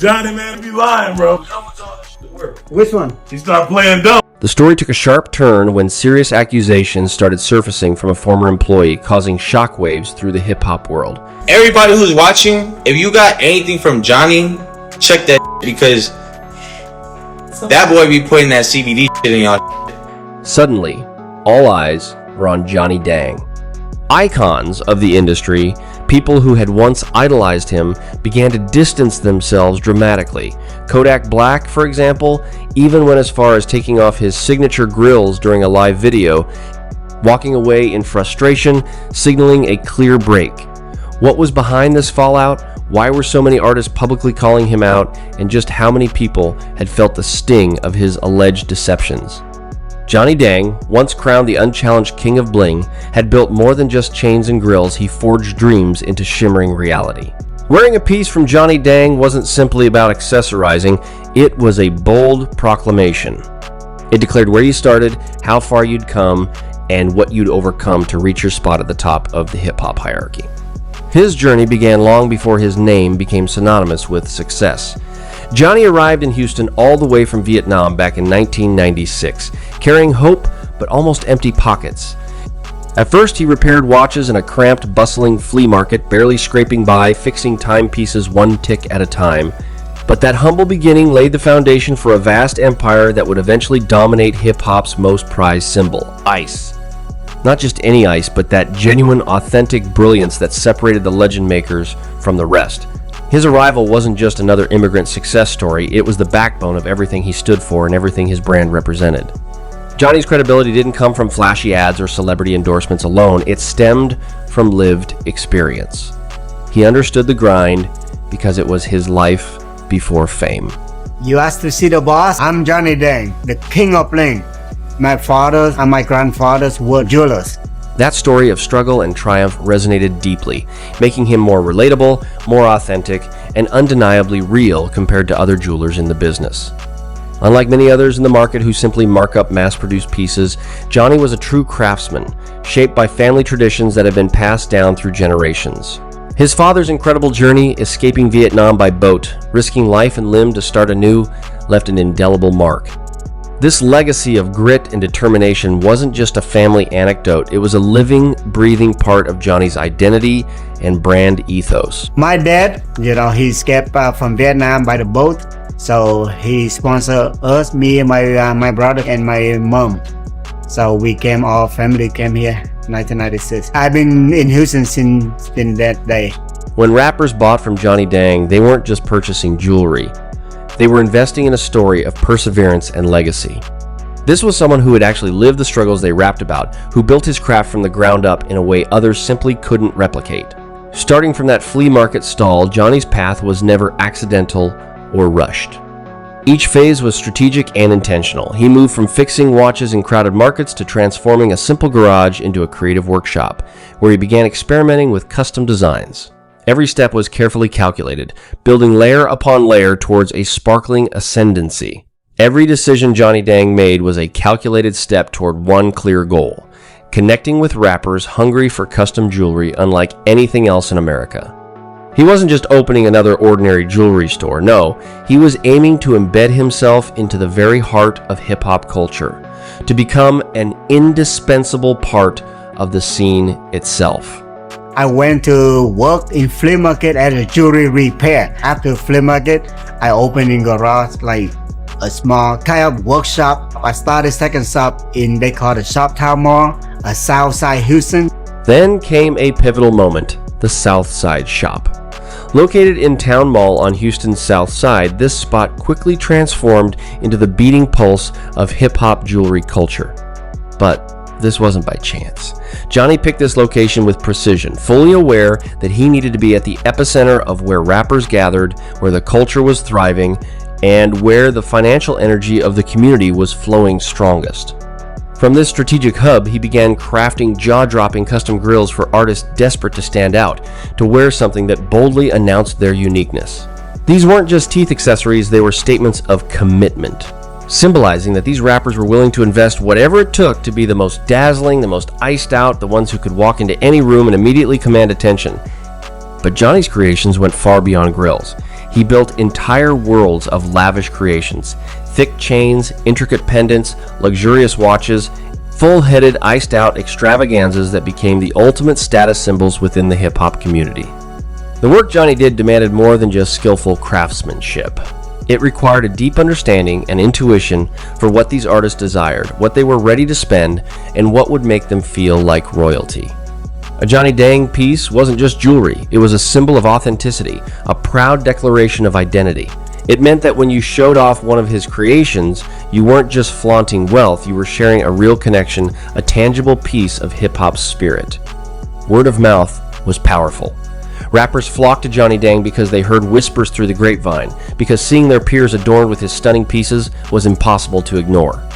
Johnny, man, you lying, bro. Which one? He started playing dumb. The story took a sharp turn when serious accusations started surfacing from a former employee, causing shockwaves through the hip-hop world. Everybody who's watching, if you got anything from Johnny, check that because that boy be putting that CBD shit in y'all. Suddenly, all eyes were on Johnny Dang. Icons of the industry, people who had once idolized him, began to distance themselves dramatically. Kodak Black, for example, even went as far as taking off his signature grills during a live video, walking away in frustration, signaling a clear break. What was behind this fallout? Why were so many artists publicly calling him out? And just how many people had felt the sting of his alleged deceptions? Johnny Dang, once crowned the unchallenged king of bling, had built more than just chains and grills. He forged dreams into shimmering reality. Wearing a piece from Johnny Dang wasn't simply about accessorizing, it was a bold proclamation. It declared where you started, how far you'd come, and what you'd overcome to reach your spot at the top of the hip-hop hierarchy. His journey began long before his name became synonymous with success. Johnny arrived in Houston all the way from Vietnam back in 1996, carrying hope but almost empty pockets. At first, he repaired watches in a cramped, bustling flea market, barely scraping by, fixing timepieces one tick at a time. But that humble beginning laid the foundation for a vast empire that would eventually dominate hip-hop's most prized symbol, ice. Not just any ice, but that genuine, authentic brilliance that separated the legend makers from the rest. His arrival wasn't just another immigrant success story, it was the backbone of everything he stood for and everything his brand represented. Johnny's credibility didn't come from flashy ads or celebrity endorsements alone, it stemmed from lived experience. He understood the grind because it was his life before fame. You asked to see the boss? I'm Johnny Dang, the king of bling. My father and my grandfathers were jewelers. That story of struggle and triumph resonated deeply, making him more relatable, more authentic, and undeniably real compared to other jewelers in the business. Unlike many others in the market who simply mark up mass-produced pieces, Johnny was a true craftsman, shaped by family traditions that have been passed down through generations. His father's incredible journey, escaping Vietnam by boat, risking life and limb to start anew, left an indelible mark. This legacy of grit and determination wasn't just a family anecdote, it was a living, breathing part of Johnny's identity and brand ethos. My dad, he escaped from Vietnam by the boat, so he sponsored us, me and my brother and my mom. So all family came here, 1996. I've been in Houston since that day. When rappers bought from Johnny Dang, they weren't just purchasing jewelry. They were investing in a story of perseverance and legacy. This was someone who had actually lived the struggles they rapped about, who built his craft from the ground up in a way others simply couldn't replicate. Starting from that flea market stall, Johnny's path was never accidental or rushed. Each phase was strategic and intentional. He moved from fixing watches in crowded markets to transforming a simple garage into a creative workshop, where he began experimenting with custom designs. Every step was carefully calculated, building layer upon layer towards a sparkling ascendancy. Every decision Johnny Dang made was a calculated step toward one clear goal: connecting with rappers hungry for custom jewelry unlike anything else in America. He wasn't just opening another ordinary jewelry store, no, he was aiming to embed himself into the very heart of hip-hop culture, to become an indispensable part of the scene itself. I went to work in flea market as a jewelry repair. After flea market, I opened in garage like a small kind of workshop. I started second shop they call it Shoptown Mall, a Southside Houston. Then came a pivotal moment, the Southside Shop. Located in Town Mall on Houston's South Side, this spot quickly transformed into the beating pulse of hip-hop jewelry culture. But this wasn't by chance. Johnny picked this location with precision, fully aware that he needed to be at the epicenter of where rappers gathered, where the culture was thriving, and where the financial energy of the community was flowing strongest. From this strategic hub, he began crafting jaw-dropping custom grills for artists desperate to stand out, to wear something that boldly announced their uniqueness. These weren't just teeth accessories, they were statements of commitment, symbolizing that these rappers were willing to invest whatever it took to be the most dazzling, the most iced out, the ones who could walk into any room and immediately command attention. But Johnny's creations went far beyond grills. He built entire worlds of lavish creations, thick chains, intricate pendants, luxurious watches, full-headed, iced-out extravaganzas that became the ultimate status symbols within the hip-hop community. The work Johnny did demanded more than just skillful craftsmanship. It required a deep understanding and intuition for what these artists desired, what they were ready to spend, and what would make them feel like royalty. A Johnny Dang piece wasn't just jewelry, it was a symbol of authenticity, a proud declaration of identity. It meant that when you showed off one of his creations, you weren't just flaunting wealth, you were sharing a real connection, a tangible piece of hip-hop's spirit. Word of mouth was powerful. Rappers flocked to Johnny Dang because they heard whispers through the grapevine, because seeing their peers adorned with his stunning pieces was impossible to ignore.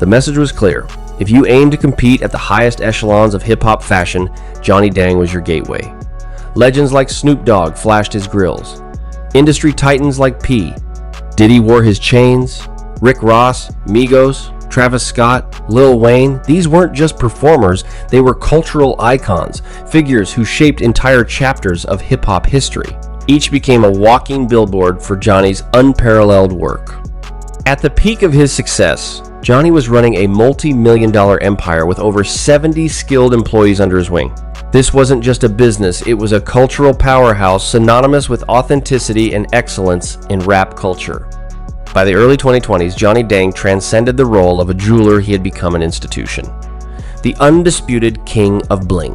The message was clear. If you aimed to compete at the highest echelons of hip-hop fashion, Johnny Dang was your gateway. Legends like Snoop Dogg flashed his grills. Industry titans like P. Diddy wore his chains. Rick Ross, Migos, Travis Scott, Lil Wayne, these weren't just performers, they were cultural icons, figures who shaped entire chapters of hip-hop history. Each became a walking billboard for Johnny's unparalleled work. At the peak of his success, Johnny was running a multi-million-dollar empire with over 70 skilled employees under his wing. This wasn't just a business, it was a cultural powerhouse synonymous with authenticity and excellence in rap culture. By the early 2020s, Johnny Dang transcended the role of a jeweler. He had become an institution. The undisputed king of bling.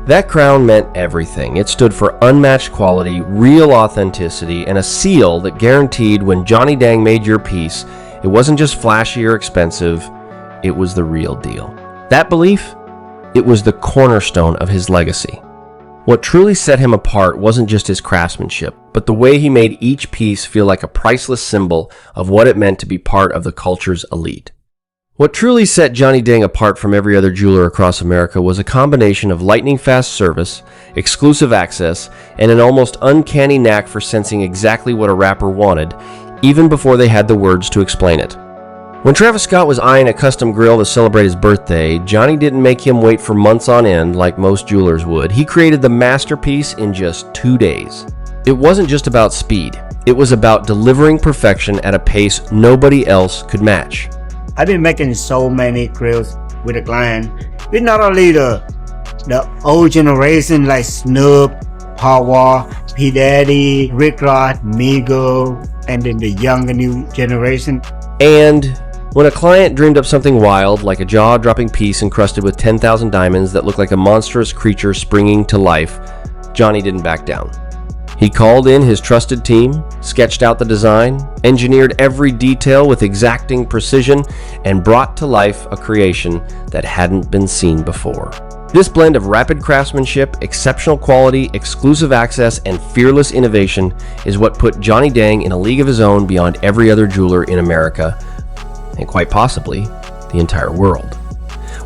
That crown meant everything. It stood for unmatched quality, real authenticity, and a seal that guaranteed when Johnny Dang made your piece, it wasn't just flashy or expensive, it was the real deal. That belief? It was the cornerstone of his legacy. What truly set him apart wasn't just his craftsmanship, but the way he made each piece feel like a priceless symbol of what it meant to be part of the culture's elite. What truly set Johnny Dang apart from every other jeweler across America was a combination of lightning-fast service, exclusive access, and an almost uncanny knack for sensing exactly what a rapper wanted, even before they had the words to explain it. When Travis Scott was eyeing a custom grill to celebrate his birthday, Johnny didn't make him wait for months on end like most jewelers would. He created the masterpiece in just 2 days. It wasn't just about speed. It was about delivering perfection at a pace nobody else could match. I've been making so many grills with a client. With not only the old generation like Snoop, Power, P. Daddy, Rick Ross, Migo, and then the younger new generation. And when a client dreamed up something wild, like a jaw-dropping piece encrusted with 10,000 diamonds that looked like a monstrous creature springing to life, Johnny didn't back down. He called in his trusted team, sketched out the design, engineered every detail with exacting precision, and brought to life a creation that hadn't been seen before. This blend of rapid craftsmanship, exceptional quality, exclusive access, and fearless innovation is what put Johnny Dang in a league of his own beyond every other jeweler in America, and quite possibly the entire world.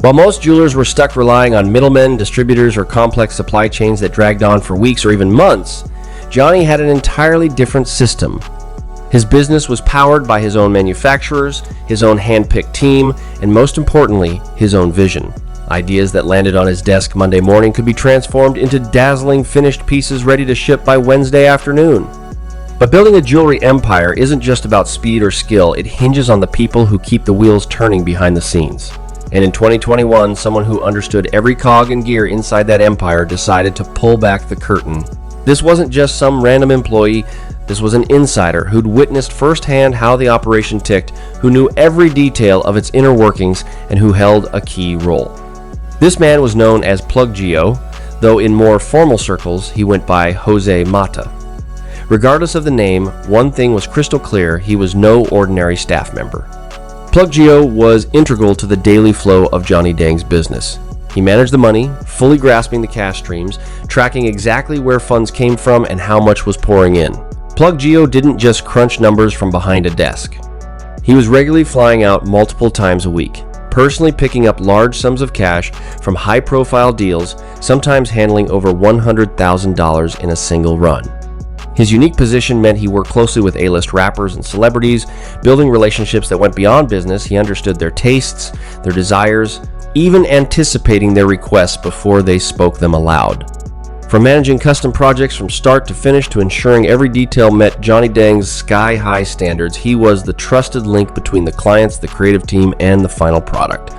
While most jewelers were stuck relying on middlemen, distributors, or complex supply chains that dragged on for weeks or even months, Johnny had an entirely different system. His business was powered by his own manufacturers, his own hand-picked team, and most importantly, his own vision. Ideas that landed on his desk Monday morning could be transformed into dazzling finished pieces ready to ship by Wednesday afternoon. But building a jewelry empire isn't just about speed or skill, it hinges on the people who keep the wheels turning behind the scenes. And in 2021, someone who understood every cog and gear inside that empire decided to pull back the curtain. This wasn't just some random employee, this was an insider who'd witnessed firsthand how the operation ticked, who knew every detail of its inner workings, and who held a key role. This man was known as Plug Gio, though in more formal circles he went by Jose Mata. Regardless of the name, one thing was crystal clear: he was no ordinary staff member. Plug Gio was integral to the daily flow of Johnny Dang's business. He managed the money, fully grasping the cash streams, tracking exactly where funds came from and how much was pouring in. Plug Gio didn't just crunch numbers from behind a desk. He was regularly flying out multiple times a week, personally picking up large sums of cash from high-profile deals, sometimes handling over $100,000 in a single run. His unique position meant he worked closely with A-list rappers and celebrities, building relationships that went beyond business. He understood their tastes, their desires, even anticipating their requests before they spoke them aloud. From managing custom projects from start to finish to ensuring every detail met Johnny Dang's sky-high standards, he was the trusted link between the clients, the creative team, and the final product.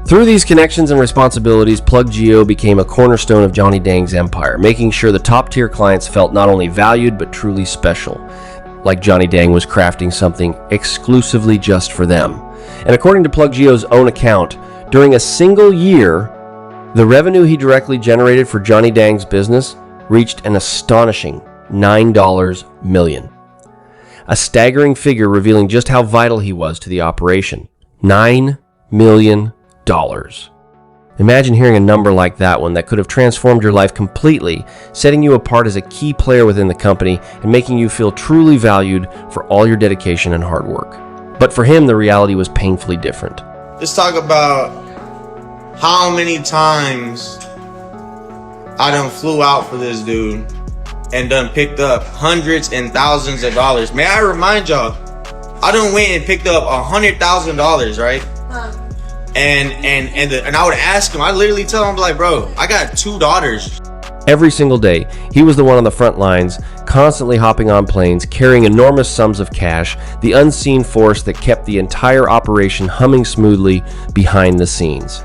Through these connections and responsibilities, Plug Geo became a cornerstone of Johnny Dang's empire, making sure the top-tier clients felt not only valued but truly special, like Johnny Dang was crafting something exclusively just for them. And according to Plug Geo's own account, during a single year, the revenue he directly generated for Johnny Dang's business reached an astonishing $9 million. A staggering figure revealing just how vital he was to the operation. $9 million. Imagine hearing a number like that one that could have transformed your life completely, setting you apart as a key player within the company and making you feel truly valued for all your dedication and hard work. But for him, the reality was painfully different. Let's talk about how many times I done flew out for this dude and done picked up hundreds and thousands of dollars. May I remind y'all, I done went and picked up $100,000, right? And I would ask him, I literally tell him, like, bro, I got 2 daughters. Every single day, he was the one on the front lines, constantly hopping on planes, carrying enormous sums of cash, the unseen force that kept the entire operation humming smoothly behind the scenes.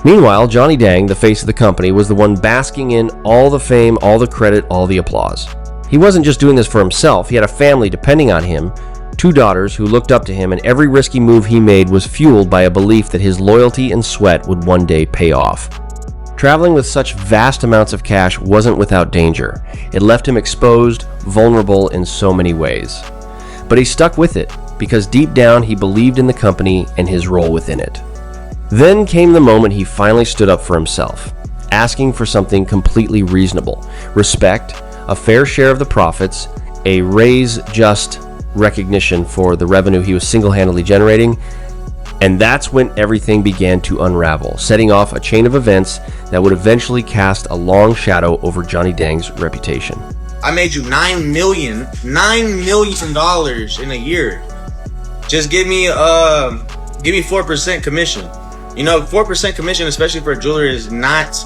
Meanwhile, Johnny Dang, the face of the company, was the one basking in all the fame, all the credit, all the applause. He wasn't just doing this for himself, he had a family depending on him, 2 daughters who looked up to him, and every risky move he made was fueled by a belief that his loyalty and sweat would one day pay off. Traveling with such vast amounts of cash wasn't without danger. It left him exposed, vulnerable in so many ways. But he stuck with it, because deep down he believed in the company and his role within it. Then came the moment he finally stood up for himself, asking for something completely reasonable. Respect, a fair share of the profits, a raise just recognition for the revenue he was single-handedly generating, and that's when everything began to unravel, setting off a chain of events that would eventually cast a long shadow over Johnny Dang's reputation. I made you $9 million in a year. Just give me 4% commission. You know, 4% commission, especially for a jeweler, is not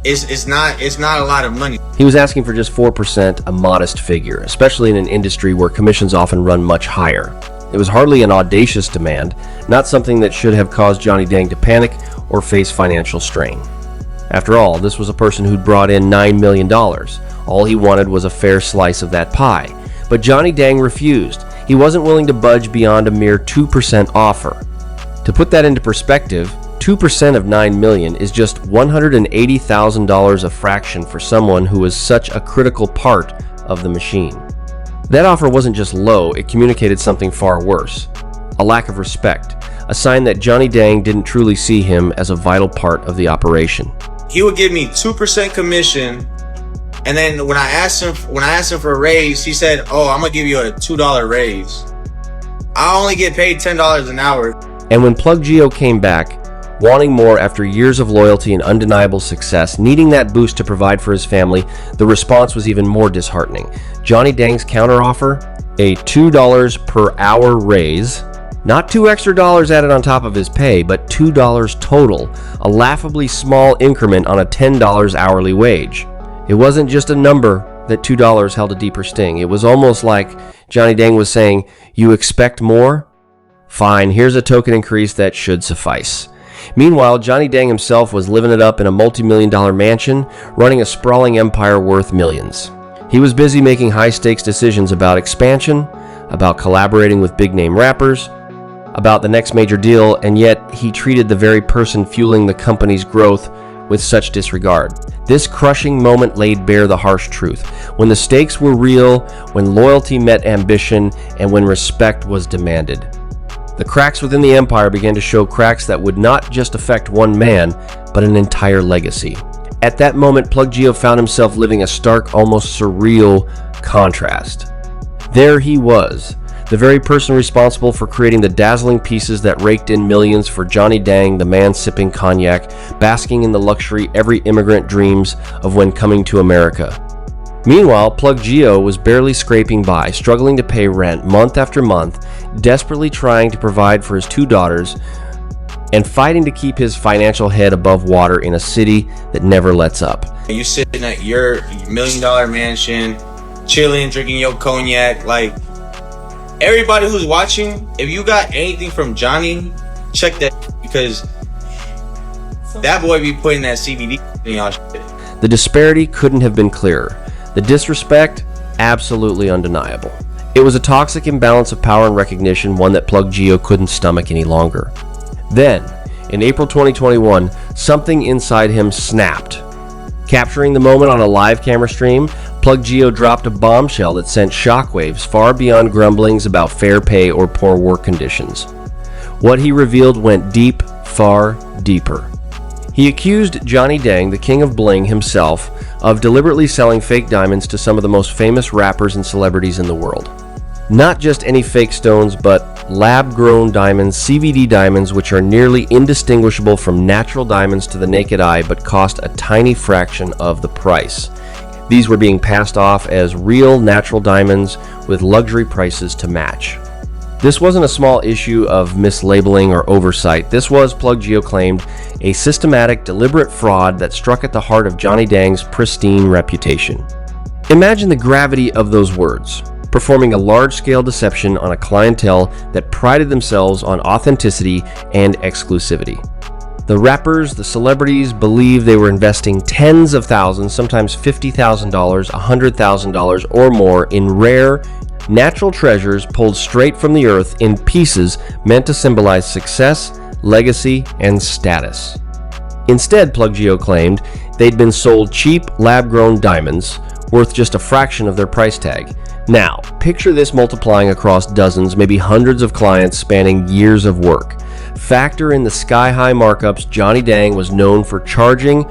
a lot of money. He was asking for just 4%, a modest figure, especially in an industry where commissions often run much higher. It was hardly an audacious demand, not something that should have caused Johnny Dang to panic or face financial strain. After all, this was a person who'd brought in $9 million. All he wanted was a fair slice of that pie. But Johnny Dang refused. He wasn't willing to budge beyond a mere 2% offer. To put that into perspective, 2% of $9 million is just $180,000 a fraction for someone who is such a critical part of the machine. That offer wasn't just low, it communicated something far worse. A lack of respect, a sign that Johnny Dang didn't truly see him as a vital part of the operation. He would give me 2% commission, and then when I asked him for a raise, he said, "Oh, I'm gonna give you a $2 raise." I only get paid $10 an hour. And when Plug Geo came back, wanting more after years of loyalty and undeniable success, needing that boost to provide for his family, the response was even more disheartening. Johnny Dang's counteroffer, a $2 per hour raise, not 2 extra dollars added on top of his pay, but $2 total, a laughably small increment on a $10 hourly wage. It wasn't just a number that $2 held a deeper sting. It was almost like Johnny Dang was saying, "You expect more? Fine, here's a token increase that should suffice." Meanwhile, Johnny Dang himself was living it up in a multi-million-dollar mansion, running a sprawling empire worth millions. He was busy making high-stakes decisions about expansion, about collaborating with big-name rappers, about the next major deal, and yet he treated the very person fueling the company's growth with such disregard. This crushing moment laid bare the harsh truth. When the stakes were real, when loyalty met ambition, and when respect was demanded. The cracks within the empire began to show cracks that would not just affect one man, but an entire legacy. At that moment, Plug Geo found himself living a stark, almost surreal contrast. There he was, the very person responsible for creating the dazzling pieces that raked in millions for Johnny Dang, the man sipping cognac, basking in the luxury every immigrant dreams of when coming to America. Meanwhile, Plug Geo was barely scraping by, struggling to pay rent month after month, desperately trying to provide for his 2 daughters, and fighting to keep his financial head above water in a city that never lets up. You sitting at your $1 million mansion, chilling, drinking your cognac. Like, everybody who's watching, if you got anything from Johnny, check that, because that boy be putting that CBD in y'all shit. The disparity couldn't have been clearer. The disrespect, absolutely undeniable. It was a toxic imbalance of power and recognition, one that Plug Geo couldn't stomach any longer. Then, in April 2021, something inside him snapped. Capturing the moment on a live camera stream, Plug Geo dropped a bombshell that sent shockwaves far beyond grumblings about fair pay or poor work conditions. What he revealed went deep, far deeper. He accused Johnny Dang, the king of bling himself, of deliberately selling fake diamonds to some of the most famous rappers and celebrities in the world. Not just any fake stones, but lab-grown diamonds, CVD diamonds, which are nearly indistinguishable from natural diamonds to the naked eye, but cost a tiny fraction of the price. These were being passed off as real natural diamonds with luxury prices to match. This wasn't a small issue of mislabeling or oversight. This was, Plug Geo claimed, a systematic, deliberate fraud that struck at the heart of Johnny Dang's pristine reputation. Imagine the gravity of those words, performing a large-scale deception on a clientele that prided themselves on authenticity and exclusivity. The rappers, the celebrities believed they were investing tens of thousands, sometimes $50,000, $100,000 or more in rare, natural treasures pulled straight from the earth in pieces meant to symbolize success, legacy, and status. Instead, Plug Geo claimed they'd been sold cheap, lab-grown diamonds worth just a fraction of their price tag. Now, picture this multiplying across dozens, maybe hundreds of clients spanning years of work. Factor in the sky-high markups Johnny Dang was known for charging.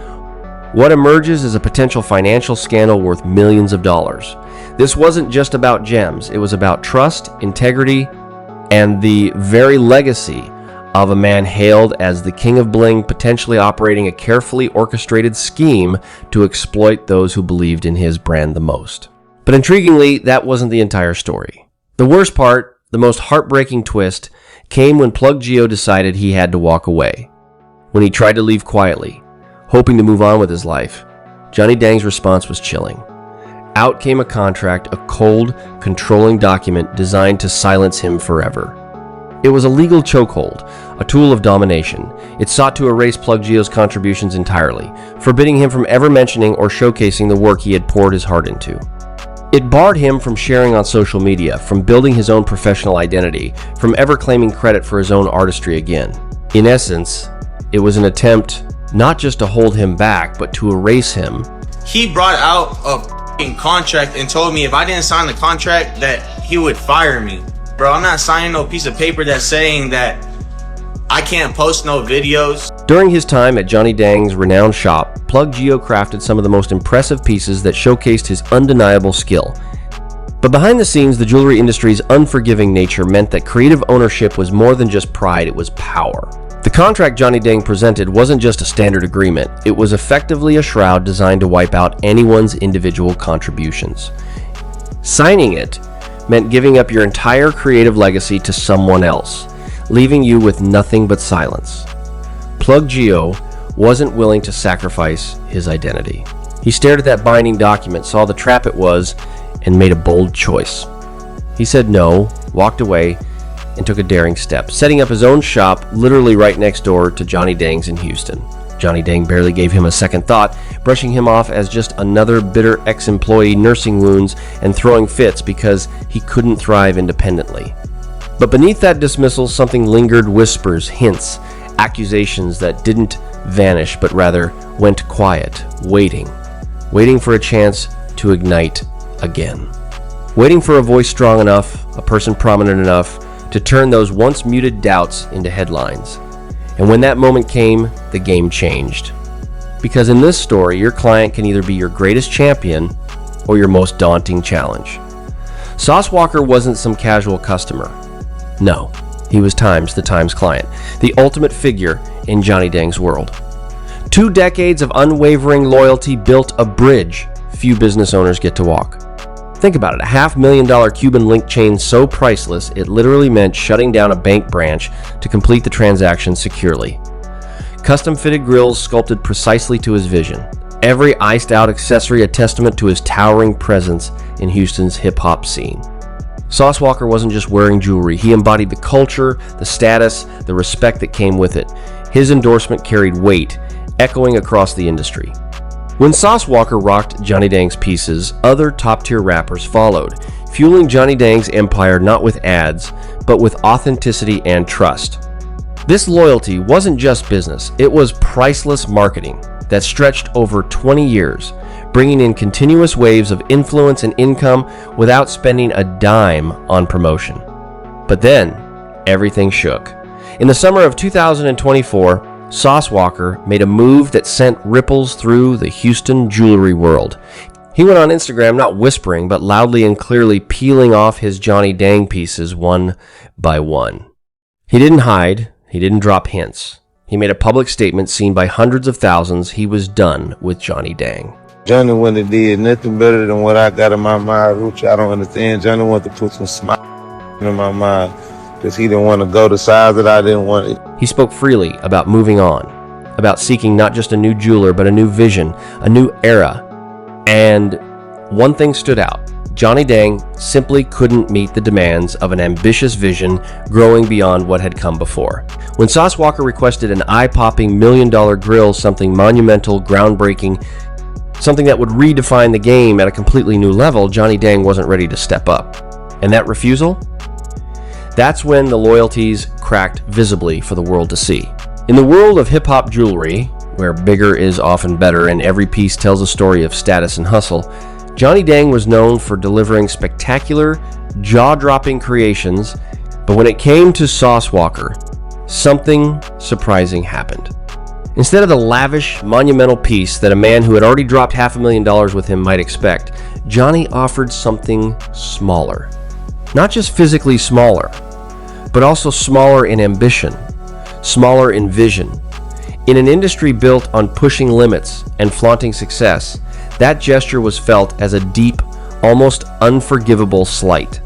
What emerges is a potential financial scandal worth millions of dollars. This wasn't just about gems, it was about trust, integrity, and the very legacy of a man hailed as the king of bling, potentially operating a carefully orchestrated scheme to exploit those who believed in his brand the most. But intriguingly, that wasn't the entire story. The worst part, the most heartbreaking twist, came when Plug Geo decided he had to walk away. When he tried to leave quietly, hoping to move on with his life, Johnny Dang's response was chilling. Out came a contract, a cold, controlling document designed to silence him forever. It was a legal chokehold, a tool of domination. It sought to erase Plug Geo's contributions entirely, forbidding him from ever mentioning or showcasing the work he had poured his heart into. It barred him from sharing on social media, from building his own professional identity, from ever claiming credit for his own artistry again. In essence, it was an attempt not just to hold him back, but to erase him. He brought out a contract and told me if I didn't sign the contract that he would fire me. Bro, I'm not signing no piece of paper that's saying that I can't post no videos. During his time at Johnny Dang's renowned shop, Plug Geo crafted some of the most impressive pieces that showcased his undeniable skill. But behind the scenes, the jewelry industry's unforgiving nature meant that creative ownership was more than just pride, it was power. The contract Johnny Dang presented wasn't just a standard agreement, it was effectively a shroud designed to wipe out anyone's individual contributions. Signing it meant giving up your entire creative legacy to someone else, leaving you with nothing but silence. Plug Geo wasn't willing to sacrifice his identity. He stared at that binding document, saw the trap it was, and made a bold choice. He said no, walked away, and took a daring step, setting up his own shop literally right next door to Johnny Dang's in Houston. Johnny Dang barely gave him a second thought, brushing him off as just another bitter ex-employee nursing wounds and throwing fits because he couldn't thrive independently. But beneath that dismissal, something lingered, whispers, hints, accusations that didn't vanish but rather went quiet, waiting for a chance to ignite again. Waiting for a voice strong enough, a person prominent enough, to turn those once muted doubts into headlines. And when that moment came, the game changed. Because in this story, your client can either be your greatest champion or your most daunting challenge. Sauce Walker wasn't some casual customer. No, he was the Times client, the ultimate figure in Johnny Dang's world. 2 decades of unwavering loyalty built a bridge few business owners get to walk. Think about it, a $500,000 Cuban link chain so priceless it literally meant shutting down a bank branch to complete the transaction securely. Custom-fitted grills sculpted precisely to his vision. Every iced-out accessory a testament to his towering presence in Houston's hip-hop scene. Sauce Walker wasn't just wearing jewelry, he embodied the culture, the status, the respect that came with it. His endorsement carried weight, echoing across the industry. When Sauce Walker rocked Johnny Dang's pieces, other top-tier rappers followed, fueling Johnny Dang's empire not with ads, but with authenticity and trust. This loyalty wasn't just business, it was priceless marketing that stretched over 20 years, bringing in continuous waves of influence and income without spending a dime on promotion. But then, everything shook. In the summer of 2024, Sauce Walker made a move that sent ripples through the Houston jewelry world. He went on Instagram not whispering, but loudly and clearly peeling off his Johnny Dang pieces one by one. He didn't hide, he didn't drop hints. He made a public statement seen by hundreds of thousands. He was done with Johnny Dang. Johnny wouldn't have did nothing better than what I got in my mind, which I don't understand. Johnny wanted to put some smile in my mind because he didn't want to go the size that I didn't want it. He spoke freely about moving on, about seeking not just a new jeweler, but a new vision, a new era. And one thing stood out. Johnny Dang simply couldn't meet the demands of an ambitious vision growing beyond what had come before. When Sauce Walker requested an eye-popping $1 million grill, something monumental, groundbreaking, something that would redefine the game at a completely new level, Johnny Dang wasn't ready to step up. And that refusal? That's when the loyalties cracked visibly for the world to see. In the world of hip-hop jewelry, where bigger is often better and every piece tells a story of status and hustle, Johnny Dang was known for delivering spectacular, jaw-dropping creations, but when it came to Sauce Walker, something surprising happened. Instead of the lavish, monumental piece that a man who had already dropped $500,000 with him might expect, Johnny offered something smaller. Not just physically smaller, but also smaller in ambition, smaller in vision. In an industry built on pushing limits and flaunting success, that gesture was felt as a deep, almost unforgivable slight.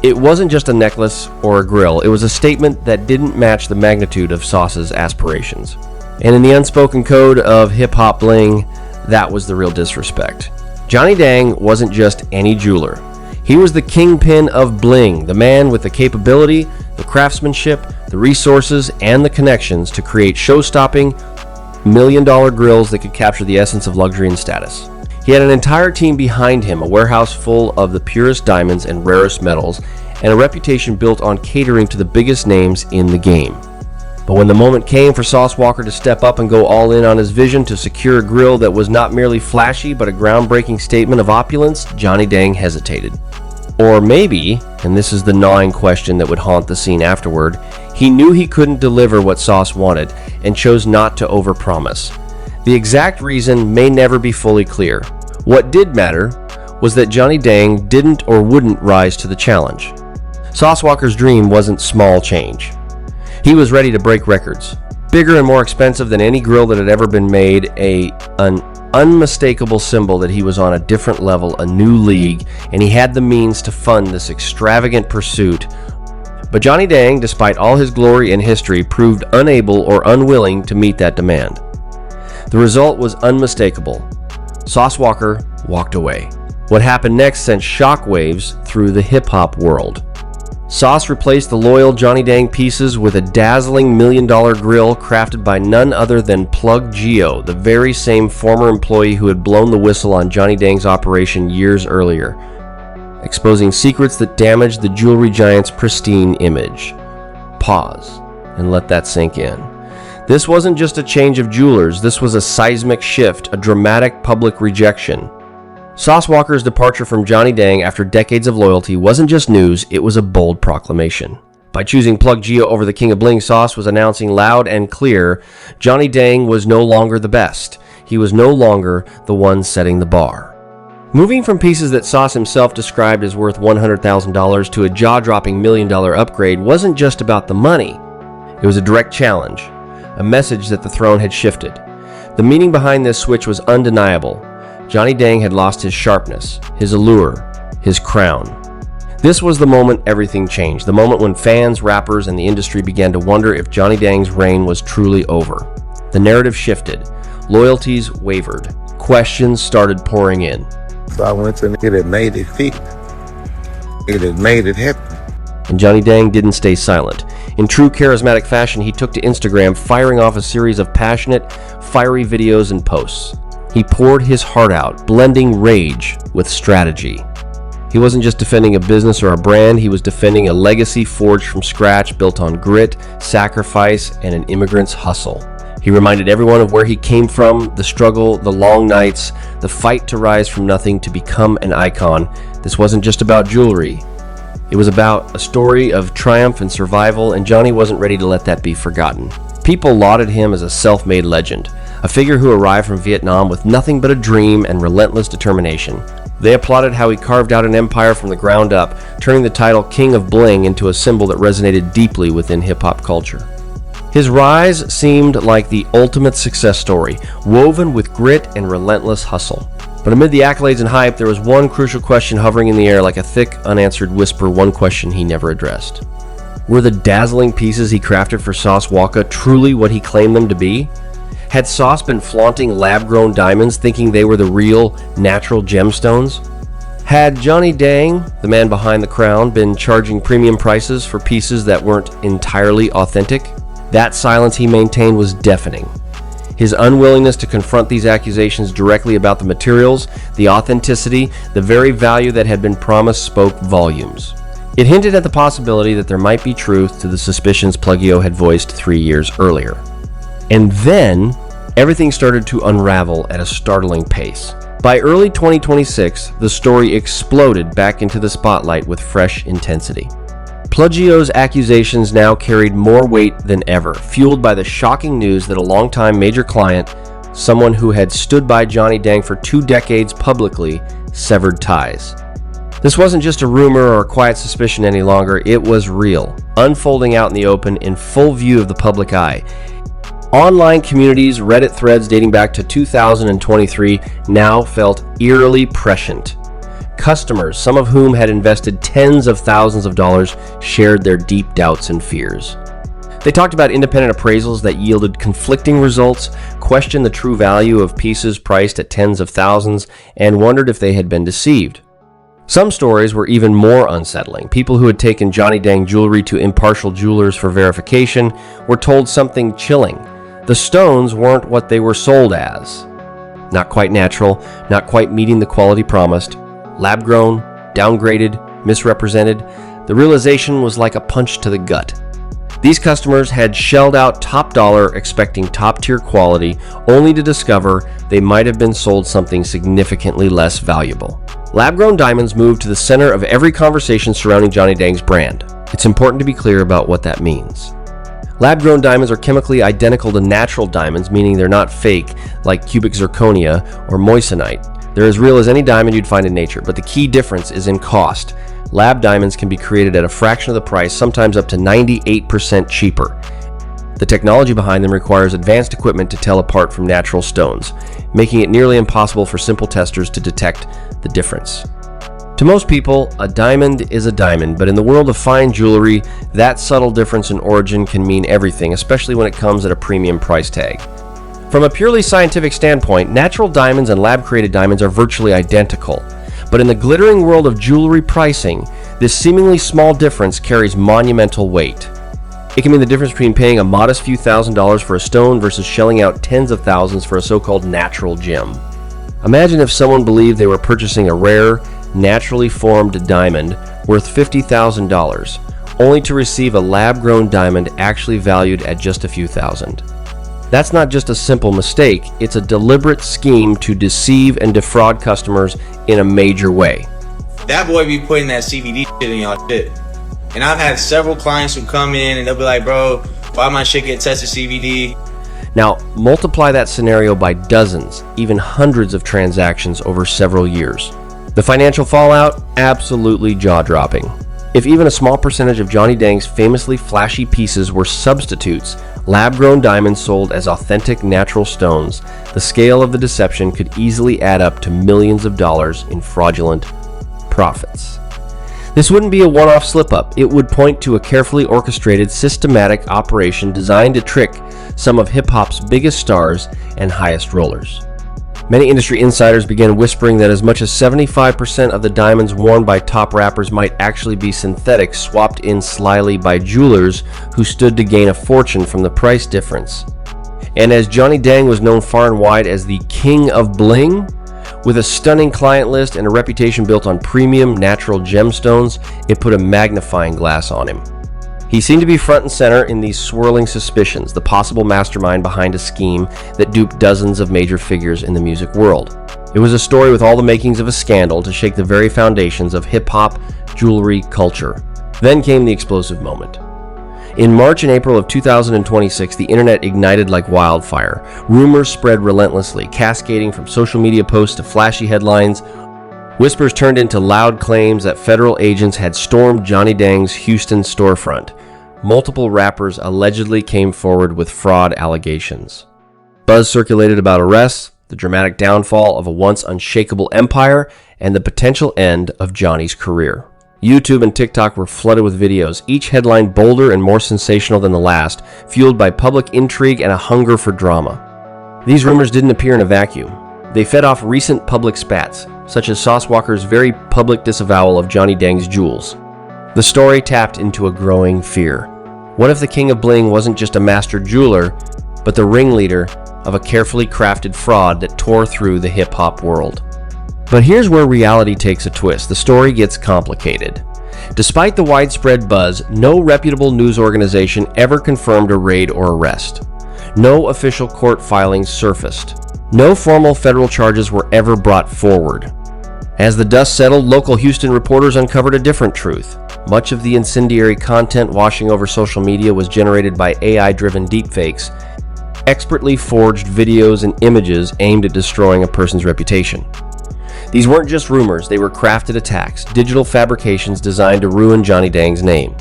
It wasn't just a necklace or a grill, it was a statement that didn't match the magnitude of Sauce's aspirations. And in the unspoken code of hip-hop bling, that was the real disrespect. Johnny Dang wasn't just any jeweler. He was the kingpin of bling, the man with the capability, the craftsmanship, the resources, and the connections to create show-stopping, $1 million grills that could capture the essence of luxury and status. He had an entire team behind him, a warehouse full of the purest diamonds and rarest metals, and a reputation built on catering to the biggest names in the game. But when the moment came for Sauce Walker to step up and go all in on his vision to secure a grill that was not merely flashy but a groundbreaking statement of opulence, Johnny Dang hesitated. Or maybe, and this is the gnawing question that would haunt the scene afterward, he knew he couldn't deliver what Sauce wanted and chose not to overpromise. The exact reason may never be fully clear. What did matter was that Johnny Dang didn't or wouldn't rise to the challenge. Sauce Walker's dream wasn't small change. He was ready to break records. Bigger and more expensive than any grill that had ever been made, an unmistakable symbol that he was on a different level, a new league, and he had the means to fund this extravagant pursuit. But Johnny Dang, despite all his glory and history, proved unable or unwilling to meet that demand. The result was unmistakable. Sauce Walker walked away. What happened next sent shockwaves through the hip-hop world. Sauce replaced the loyal Johnny Dang pieces with a dazzling $1 million grill crafted by none other than Plug Geo, the very same former employee who had blown the whistle on Johnny Dang's operation years earlier, exposing secrets that damaged the jewelry giant's pristine image. Pause and let that sink in. This wasn't just a change of jewelers, this was a seismic shift, a dramatic public rejection. Sauce Walker's departure from Johnny Dang after decades of loyalty wasn't just news, it was a bold proclamation. By choosing Plug Geo over the King of Bling, Sauce was announcing loud and clear, Johnny Dang was no longer the best. He was no longer the one setting the bar. Moving from pieces that Sauce himself described as worth $100,000 to a jaw-dropping $1 million upgrade wasn't just about the money. It was a direct challenge, a message that the throne had shifted. The meaning behind this switch was undeniable. Johnny Dang had lost his sharpness, his allure, his crown. This was the moment everything changed, the moment when fans, rappers, and the industry began to wonder if Johnny Dang's reign was truly over. The narrative shifted, loyalties wavered, questions started pouring in. So I went to the nigga that made it fit. Nigga that made it happen. And Johnny Dang didn't stay silent. In true charismatic fashion, he took to Instagram, firing off a series of passionate, fiery videos and posts. He poured his heart out, blending rage with strategy. He wasn't just defending a business or a brand, he was defending a legacy forged from scratch, built on grit, sacrifice, and an immigrant's hustle. He reminded everyone of where he came from, the struggle, the long nights, the fight to rise from nothing to become an icon. This wasn't just about jewelry. It was about a story of triumph and survival, and Johnny wasn't ready to let that be forgotten. People lauded him as a self-made legend, a figure who arrived from Vietnam with nothing but a dream and relentless determination. They applauded how he carved out an empire from the ground up, turning the title King of Bling into a symbol that resonated deeply within hip-hop culture. His rise seemed like the ultimate success story, woven with grit and relentless hustle. But amid the accolades and hype, there was one crucial question hovering in the air like a thick, unanswered whisper, one question he never addressed. Were the dazzling pieces he crafted for Sauce Walka truly what he claimed them to be? Had Sauce been flaunting lab-grown diamonds, thinking they were the real, natural gemstones? Had Johnny Dang, the man behind the crown, been charging premium prices for pieces that weren't entirely authentic? That silence he maintained was deafening. His unwillingness to confront these accusations directly about the materials, the authenticity, the very value that had been promised spoke volumes. It hinted at the possibility that there might be truth to the suspicions Plugio had voiced 3 years earlier. And then, everything started to unravel at a startling pace. By early 2026, the story exploded back into the spotlight with fresh intensity. Plugio's accusations now carried more weight than ever, fueled by the shocking news that a longtime major client, someone who had stood by Johnny Dang for 2 decades publicly, severed ties. This wasn't just a rumor or a quiet suspicion any longer, it was real, unfolding out in the open in full view of the public eye. Online communities, Reddit threads dating back to 2023 now felt eerily prescient. Customers, some of whom had invested tens of thousands of dollars, shared their deep doubts and fears. They talked about independent appraisals that yielded conflicting results, questioned the true value of pieces priced at tens of thousands, and wondered if they had been deceived. Some stories were even more unsettling. People who had taken Johnny Dang jewelry to impartial jewelers for verification were told something chilling. The stones weren't what they were sold as. Not quite natural, not quite meeting the quality promised. Lab-grown, downgraded, misrepresented. The realization was like a punch to the gut. These customers had shelled out top dollar expecting top-tier quality, only to discover they might have been sold something significantly less valuable. Lab-grown diamonds moved to the center of every conversation surrounding Johnny Dang's brand. It's important to be clear about what that means. Lab-grown diamonds are chemically identical to natural diamonds, meaning they're not fake, like cubic zirconia or moissanite. They're as real as any diamond you'd find in nature, but the key difference is in cost. Lab diamonds can be created at a fraction of the price, sometimes up to 98% cheaper. The technology behind them requires advanced equipment to tell apart from natural stones, making it nearly impossible for simple testers to detect the difference. To most people, a diamond is a diamond, but in the world of fine jewelry, that subtle difference in origin can mean everything, especially when it comes at a premium price tag. From a purely scientific standpoint, natural diamonds and lab-created diamonds are virtually identical. But in the glittering world of jewelry pricing, this seemingly small difference carries monumental weight. It can mean the difference between paying a modest few $1,000s for a stone versus shelling out tens of thousands for a so-called natural gem. Imagine if someone believed they were purchasing a rare, naturally formed diamond worth $50,000, only to receive a lab-grown diamond actually valued at just a few thousand. That's not just a simple mistake, it's a deliberate scheme to deceive and defraud customers in a major way. That boy be putting that CBD shit in y'all shit. And I've had several clients who come in and they'll be like, bro, why my shit get tested CBD? Now, multiply that scenario by dozens, even hundreds of transactions over several years. The financial fallout? Absolutely jaw-dropping. If even a small percentage of Johnny Dang's famously flashy pieces were substitutes, lab-grown diamonds sold as authentic natural stones, the scale of the deception could easily add up to millions of dollars in fraudulent profits. This wouldn't be a one-off slip-up. It would point to a carefully orchestrated, systematic operation designed to trick some of hip-hop's biggest stars and highest rollers. Many industry insiders began whispering that as much as 75% of the diamonds worn by top rappers might actually be synthetic, swapped in slyly by jewelers who stood to gain a fortune from the price difference. And as Johnny Dang was known far and wide as the king of bling, with a stunning client list and a reputation built on premium natural gemstones, it put a magnifying glass on him. He seemed to be front and center in these swirling suspicions, the possible mastermind behind a scheme that duped dozens of major figures in the music world. It was a story with all the makings of a scandal to shake the very foundations of hip-hop jewelry culture. Then came the explosive moment. In March and April of 2026, the internet ignited like wildfire. Rumors spread relentlessly, cascading from social media posts to flashy headlines. Whispers turned into loud claims that federal agents had stormed Johnny Dang's Houston storefront. Multiple rappers allegedly came forward with fraud allegations. Buzz circulated about arrests, the dramatic downfall of a once unshakable empire, and the potential end of Johnny's career. YouTube and TikTok were flooded with videos, each headline bolder and more sensational than the last, fueled by public intrigue and a hunger for drama. These rumors didn't appear in a vacuum. They fed off recent public spats, such as Sauce Walker's very public disavowal of Johnny Dang's jewels. The story tapped into a growing fear. What if the King of Bling wasn't just a master jeweler, but the ringleader of a carefully crafted fraud that tore through the hip-hop world? But here's where reality takes a twist. The story gets complicated. Despite the widespread buzz, no reputable news organization ever confirmed a raid or arrest. No official court filings surfaced. No formal federal charges were ever brought forward. As the dust settled, local Houston reporters uncovered a different truth. Much of the incendiary content washing over social media was generated by AI-driven deepfakes, expertly forged videos and images aimed at destroying a person's reputation. These weren't just rumors, they were crafted attacks, digital fabrications designed to ruin Johnny Dang's name.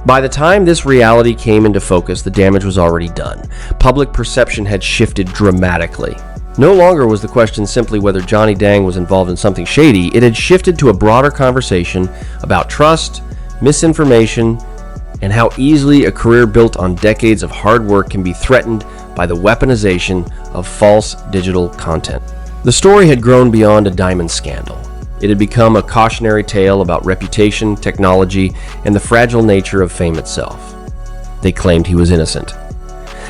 By the time this reality came into focus, the damage was already done. Public perception had shifted dramatically. No longer was the question simply whether Johnny Dang was involved in something shady. It had shifted to a broader conversation about trust, misinformation, and how easily a career built on decades of hard work can be threatened by the weaponization of false digital content. The story had grown beyond a diamond scandal. It had become a cautionary tale about reputation, technology, and the fragile nature of fame itself. They claimed he was innocent.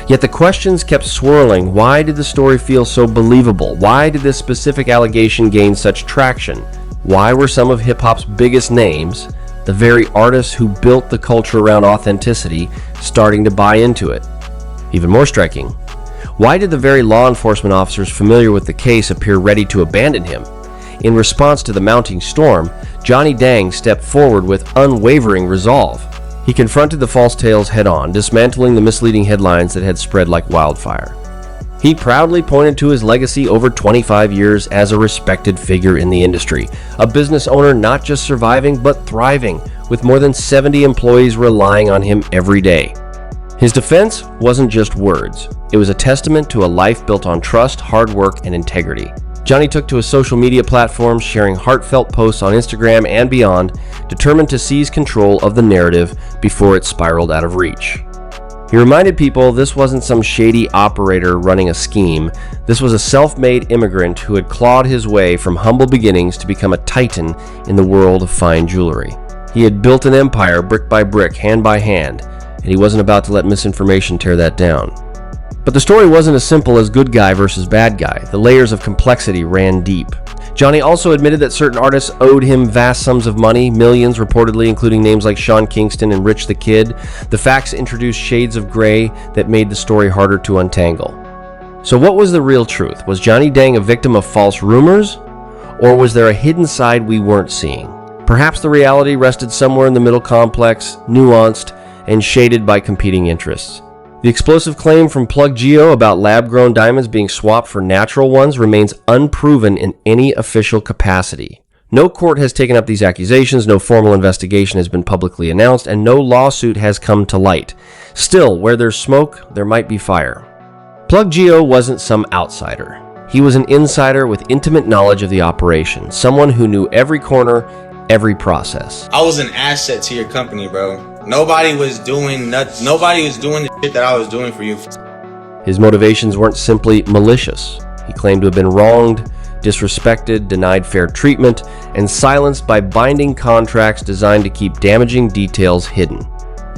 Yet the questions kept swirling. Why did the story feel so believable? Why did this specific allegation gain such traction? Why were some of hip-hop's biggest names, the very artists who built the culture around authenticity, starting to buy into it? Even more striking, why did the very law enforcement officers familiar with the case appear ready to abandon him? In response to the mounting storm, Johnny Dang stepped forward with unwavering resolve. He confronted the false tales head-on, dismantling the misleading headlines that had spread like wildfire. He proudly pointed to his legacy over 25 years as a respected figure in the industry, a business owner not just surviving but thriving, with more than 70 employees relying on him every day. His defense wasn't just words. It was a testament to a life built on trust, hard work, and integrity. Johnny took to his social media platforms, sharing heartfelt posts on Instagram and beyond, determined to seize control of the narrative before it spiraled out of reach. He reminded people this wasn't some shady operator running a scheme. This was a self-made immigrant who had clawed his way from humble beginnings to become a titan in the world of fine jewelry. He had built an empire brick by brick, hand by hand, and he wasn't about to let misinformation tear that down. But the story wasn't as simple as good guy versus bad guy. The layers of complexity ran deep. Johnny also admitted that certain artists owed him vast sums of money, millions reportedly, including names like Sean Kingston and Rich the Kid. The facts introduced shades of gray that made the story harder to untangle. So what was the real truth? Was Johnny Dang a victim of false rumors? Or was there a hidden side we weren't seeing? Perhaps the reality rested somewhere in the middle, complex, nuanced, and shaded by competing interests. The explosive claim from Plug Geo about lab-grown diamonds being swapped for natural ones remains unproven in any official capacity. No court has taken up these accusations, no formal investigation has been publicly announced, and no lawsuit has come to light. Still, where there's smoke, there might be fire. Plug Geo wasn't some outsider. He was an insider with intimate knowledge of the operation, someone who knew every corner, every process. I was an asset to your company, bro. Nobody was doing the shit that I was doing for you. His motivations weren't simply malicious. He claimed to have been wronged, disrespected, denied fair treatment, and silenced by binding contracts designed to keep damaging details hidden.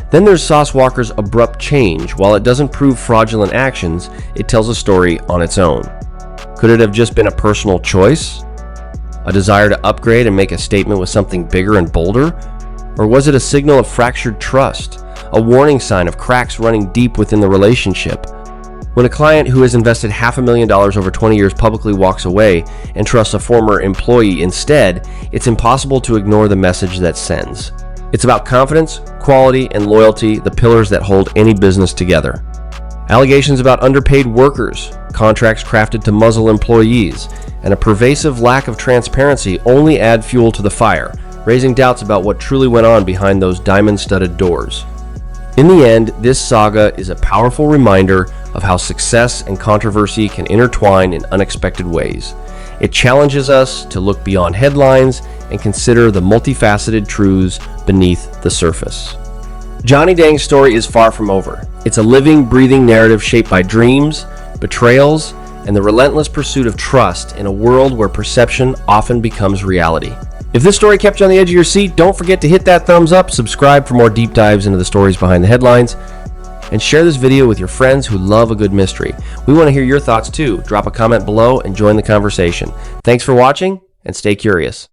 Then there's Sauce Walker's abrupt change. While it doesn't prove fraudulent actions, it tells a story on its own. Could it have just been a personal choice? A desire to upgrade and make a statement with something bigger and bolder? Or was it a signal of fractured trust? A warning sign of cracks running deep within the relationship? When a client who has invested $500,000 over 20 years publicly walks away and trusts a former employee instead, it's impossible to ignore the message that sends. It's about confidence, quality, and loyalty, the pillars that hold any business together. Allegations about underpaid workers, contracts crafted to muzzle employees, and a pervasive lack of transparency only add fuel to the fire, raising doubts about what truly went on behind those diamond-studded doors. In the end, this saga is a powerful reminder of how success and controversy can intertwine in unexpected ways. It challenges us to look beyond headlines and consider the multifaceted truths beneath the surface. Johnny Dang's story is far from over. It's a living, breathing narrative shaped by dreams, betrayals, and the relentless pursuit of trust in a world where perception often becomes reality. If this story kept you on the edge of your seat, don't forget to hit that thumbs up, subscribe for more deep dives into the stories behind the headlines, and share this video with your friends who love a good mystery. We want to hear your thoughts too. Drop a comment below and join the conversation. Thanks for watching, and stay curious.